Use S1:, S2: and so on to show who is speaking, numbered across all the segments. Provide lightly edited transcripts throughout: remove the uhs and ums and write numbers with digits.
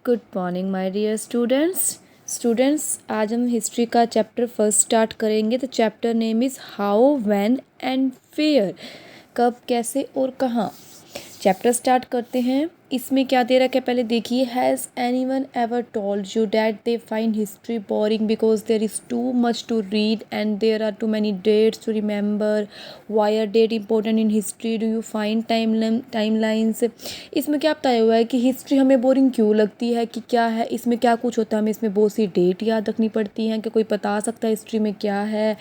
S1: Good morning my dear students आज हम history का चैप्टर फर्स्ट स्टार्ट करेंगे। तो chapter name is how when and where, कब कैसे और कहाँ। चैप्टर स्टार्ट करते हैं। इसमें क्या दे रखा है पहले देखिए। Has anyone ever told you that they find history boring because there is too much to read and there are too many dates to remember. Why are date important in history, do you find timelines. इसमें क्या बताया हुआ है कि history हमें boring क्यों लगती है, कि क्या है इसमें, क्या कुछ होता है, हमें इसमें बहुत सी डेट याद रखनी पड़ती हैं, कि कोई बता सकता है हिस्ट्री में क्या है,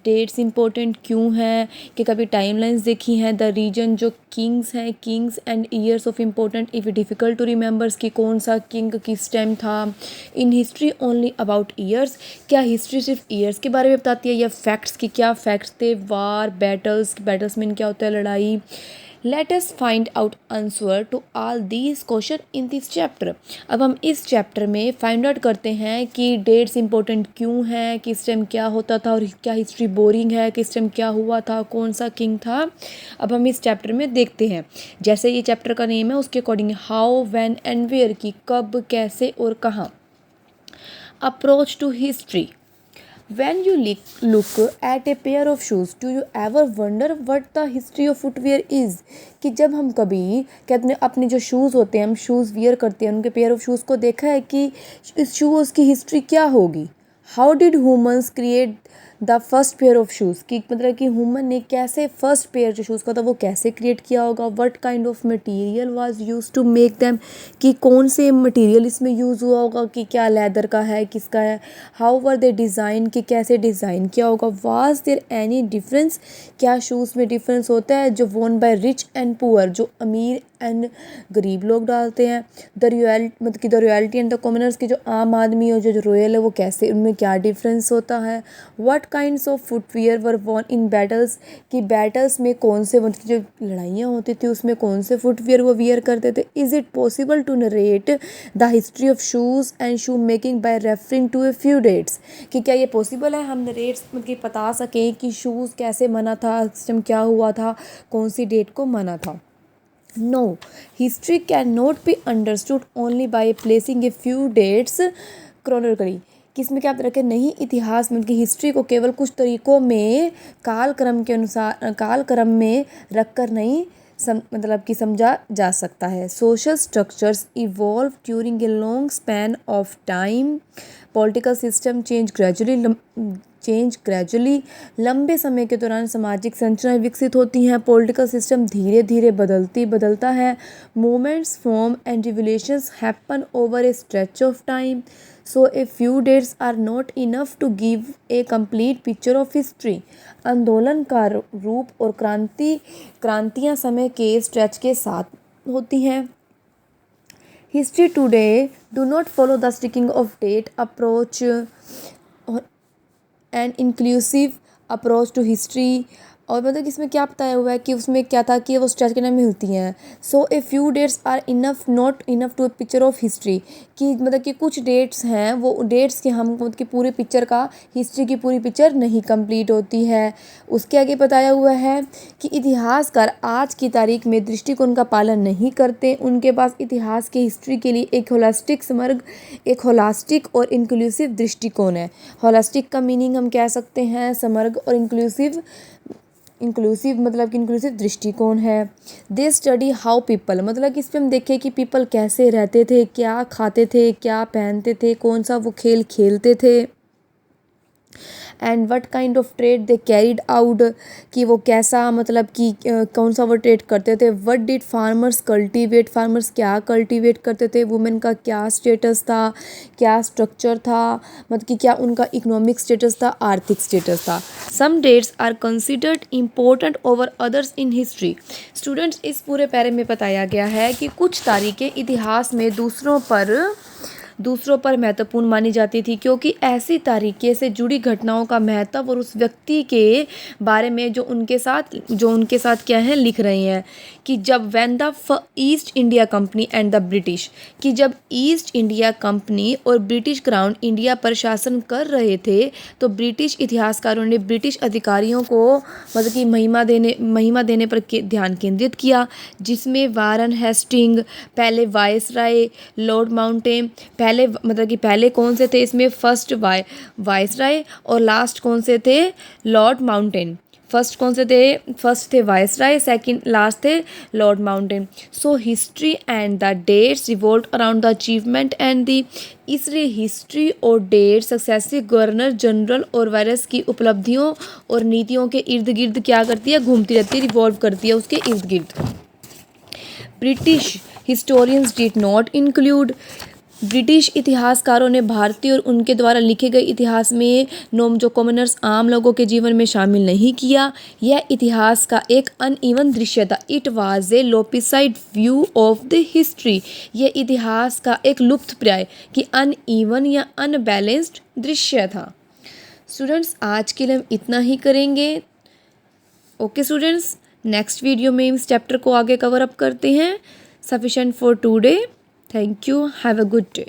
S1: डेट्स इंपॉर्टेंट क्यों हैं, कि कभी टाइमलाइंस देखी हैं, द रीजन जो किंग्स हैं, kings and years of important if difficult to remembers कि कौन सा किंग किस टाइम था। In history only about years, क्या हिस्ट्री सिर्फ ईयर्स के बारे में बताती है या फैक्ट्स की, क्या फैक्ट्स थे। वार बैटल्स में क्या होता है, लड़ाई। Let us find out answer to all these question in this chapter. अब हम इस चैप्टर में फाइंड आउट करते हैं कि डेट्स इंपॉर्टेंट क्यों हैं, किस टाइम क्या होता था और क्या हिस्ट्री बोरिंग है, किस टाइम क्या हुआ था, कौन सा किंग था। अब हम इस चैप्टर में देखते हैं। जैसे ये चैप्टर का नेम है उसके according how when and where, की कब कैसे और कहाँ। Approach to history. When you look at a pair of shoes, do you ever wonder what the history of footwear is? कि जब हम कभी कहते हैं अपने जो शूज़ होते हैं, हम शूज़ वियर करते हैं, उनके पेयर ऑफ शूज़ को देखा है कि इस शूज़ की हिस्ट्री क्या होगी। How did humans create the first pair of shoes, की मतलब कि ह्यूमन ने कैसे फर्स्ट पेयर जो शूज़ का था वो कैसे क्रिएट किया होगा। What kind of material was use to make them, कि कौन से मटेरियल इसमें यूज़ हुआ होगा, कि क्या लेदर का है, किसका है। हाउ वर दे डिज़ाइन, कि कैसे डिज़ाइन किया होगा। वाज देयर एनी डिफरेंस, क्या शूज़ में डिफरेंस होता है जो वोन बाय रिच एंड पुअर, जो अमीर एंड गरीब लोग डालते हैं। द मतलब कि the royalty and the commoners, की जो आम आदमी और जो रॉयल है वो कैसे, उनमें क्या डिफरेंस होता है। What kinds of footwear were worn in battles, कि बैटल्स में कौन से मतलब जो लड़ाइयाँ होती थी उसमें कौन से फुटवियर वो वियर करते थे। Is it possible to narrate the history of shoes and shoe making by referring to a few dates, कि क्या ये पॉसिबल है हम नरेट मतलब बता सकें कि शूज़ कैसे बना था, सिस्टम क्या हुआ था, कौन सी डेट को बना था। No, history cannot be understood only by placing a few dates chronologically. किसमें क्या रखे नहीं, इतिहास में उनकी हिस्ट्री को केवल कुछ तरीकों में कालक्रम के अनुसार कालक्रम में रखकर नहीं मतलब कि समझा जा सकता है। Social structures evolve during a long span of time. Political system change gradually, लंबे समय के दौरान सामाजिक संरचनाएं विकसित होती हैं। पॉलिटिकल सिस्टम धीरे धीरे बदलता है। Movements form and revolutions happen over a stretch of time, so a few dates are not enough to give a complete picture of history. आंदोलन का रूप और क्रांतियाँ समय के स्ट्रेच के साथ होती हैं। History today do not follow the sticking of date approach and inclusive approach to history. और मतलब इसमें क्या बताया हुआ है कि उसमें क्या था कि वो स्ट्रेच के नाम मिलती हैं। So a few dates are enough not enough to a picture of history, कि मतलब कि कुछ डेट्स हैं वो डेट्स के हम मतलब कि पूरे पिक्चर का, हिस्ट्री की पूरी पिक्चर नहीं कंप्लीट होती है। उसके आगे बताया हुआ है कि इतिहासकार आज की तारीख में दृष्टिकोण का पालन नहीं करते। उनके पास इतिहास की हिस्ट्री के लिए एक होलास्टिक और इंक्लूसिव दृष्टिकोण है। होलास्टिक का मीनिंग हम कह सकते हैं समग्र, और इंक्लूसिव मतलब कि इंक्लूसिव दृष्टिकोण है। दे स्टडी हाउ पीपल, मतलब कि इस पर हम देखें कि पीपल कैसे रहते थे, क्या खाते थे, क्या पहनते थे, कौन सा वो खेल खेलते थे। And what kind of trade they carried out, कि वो कैसा मतलब कि कौन सा वो ट्रेड करते थे। What did farmers cultivate, farmers क्या कल्टीवेट करते थे। वुमेन का क्या स्टेटस था, क्या स्ट्रक्चर था, मतलब कि क्या उनका इकोनॉमिक स्टेटस था, आर्थिक स्टेटस था। Some dates are considered important over others in history. Students इस पूरे पैरे में बताया गया है कि कुछ तारीखें इतिहास में दूसरों पर दूसरों पर महत्वपूर्ण मानी जाती थी, क्योंकि ऐसी तरीके से जुड़ी घटनाओं का महत्व और उस व्यक्ति के बारे में जो उनके साथ क्या है लिख रहे हैं कि जब when the east India company and the British, कि जब ईस्ट इंडिया कंपनी और ब्रिटिश क्राउन इंडिया पर शासन कर रहे थे तो ब्रिटिश इतिहासकारों ने ब्रिटिश अधिकारियों को मतलब कि महिमा देने पर ध्यान केंद्रित किया, जिसमें वारन हेस्टिंग, पहले वायसराय लॉर्ड माउंटेन, पहले कौन से थे इसमें, फर्स्ट वायसराय और लास्ट कौन से थे, लॉर्ड माउंटेन। फर्स्ट कौन से थे, फर्स्ट थे वायसराय, सेकंड लास्ट थे lord mountain. So history and the dates revolve around the achievement and the, इसलिए हिस्ट्री और डेट सक्सेसिव गवर्नर जनरल और वायरस की उपलब्धियों और नीतियों के इर्द गिर्द क्या करती है, घूमती रहती है, रिवॉल्व करती है उसके इर्द गिर्द। British historians did not include, British इतिहासकारों ने भारतीय और उनके द्वारा लिखे गए इतिहास में नोम जो कॉमनर्स आम लोगों के जीवन में शामिल नहीं किया। यह इतिहास का एक अनइवन दृश्य था। It was a lopsided view of the history, यह इतिहास का एक लुप्तप्राय कि अनइवन या अनबैलेंस्ड दृश्य था। स्टूडेंट्स आज के लिए हम इतना ही करेंगे। ओके स्टूडेंट्स, नेक्स्ट वीडियो में इस चैप्टर को आगे कवर अप करते हैं। Sufficient for today. Thank you. Have a good day.